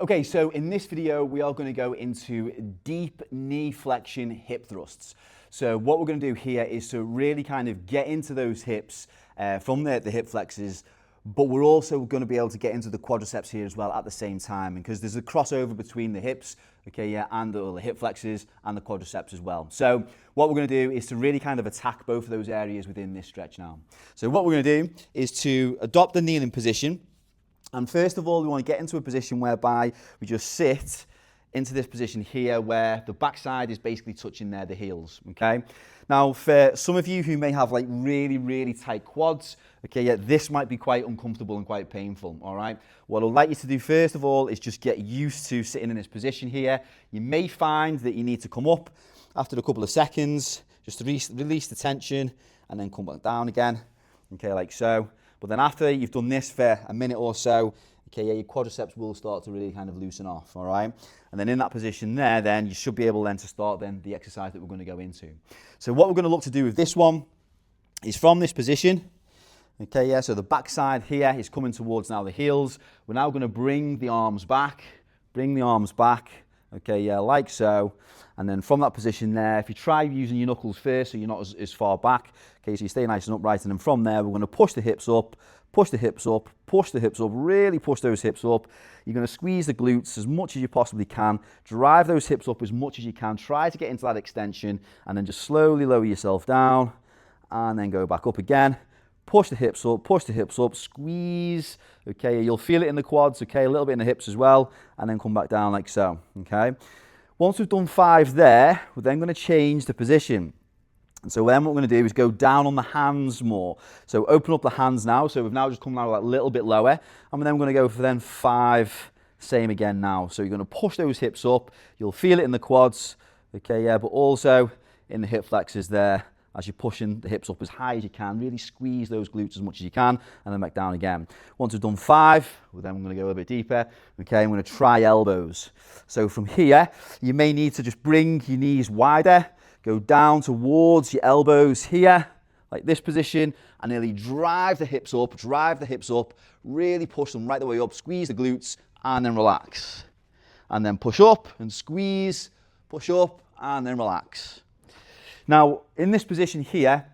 Okay, so in this video, we are going to go into deep knee flexion hip thrusts. So what we're going to do here is to really kind of get into those hips from the hip flexors, but we're also going to be able to get into the quadriceps here as well at the same time, because there's a crossover between the hips, okay, yeah, and the hip flexors and the quadriceps as well. So what we're going to do is to really kind of attack both of those areas within this stretch now. So what we're going to do is to adopt the kneeling position. And first of all, we want to get into a position whereby we just sit into this position here where the backside is basically touching the heels, okay? Now, for some of you who may have like really tight quads, okay, yeah, this might be quite uncomfortable and quite painful, all right? What I'd like you to do first of all is just get used to sitting in this position here. You may find that you need to come up after a couple of seconds, just to release the tension and then come back down again, okay, like so. But then after you've done this for a minute or so, okay, yeah, your quadriceps will start to really kind of loosen off, all right? And then in that position there, then you should be able then to start then the exercise that we're going to go into. So what we're going to look to do with this one is from this position, okay, yeah, so the backside here is coming towards now the heels. We're now going to bring the arms back, okay, yeah, like so. And then from that position there, if you try using your knuckles first so you're not as far back, okay, so you stay nice and upright, and then from there we're going to push the hips up, really push those hips up. You're going to squeeze the glutes as much as you possibly can, drive those hips up as much as you can, try to get into that extension, and then just slowly lower yourself down, and then go back up again. Push the hips up, squeeze, okay, you'll feel it in the quads, okay, a little bit in the hips as well, and then come back down like so, okay. Once we've done 5 there, we're then going to change the position. And so then what we're going to do is go down on the hands more. So open up the hands now, so we've now just come down a little bit lower, and then we're going to go for then 5, same again now. So you're going to push those hips up, you'll feel it in the quads, okay, yeah, but also in the hip flexors there, as you're pushing the hips up as high as you can, really squeeze those glutes as much as you can, and then back down again. Once we've done 5, well, then we're going to go a little bit deeper. Okay, I'm going to try elbows. So from here, you may need to just bring your knees wider, go down towards your elbows here, like this position, and nearly drive the hips up, really push them right the way up, squeeze the glutes, and then relax. And then push up and squeeze, push up, and then relax. Now, in this position here,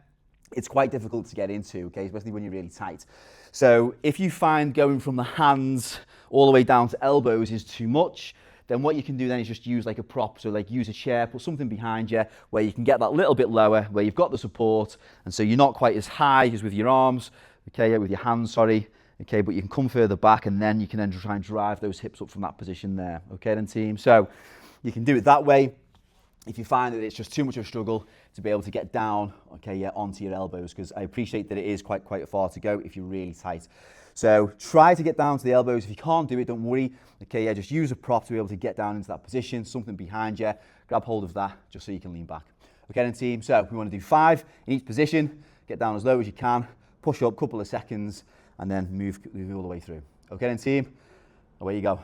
it's quite difficult to get into, okay, especially when you're really tight. So if you find going from the hands all the way down to elbows is too much, then what you can do then is just use like a prop. So like use a chair, put something behind you where you can get that little bit lower, where you've got the support, and so you're not quite as high as with your arms, okay, with your hands, sorry, okay, but you can come further back, and then you can then try and drive those hips up from that position there, okay then team. So you can do it that way. If you find that it's just too much of a struggle to be able to get down, okay, yeah, onto your elbows, because I appreciate that it is quite far to go if you're really tight. So try to get down to the elbows. If you can't do it, don't worry. Okay, yeah, just use a prop to be able to get down into that position, something behind you. Grab hold of that just so you can lean back. Okay then team, so we want to do 5 in each position, get down as low as you can, push up a couple of seconds, and then move all the way through. Okay then team, away you go.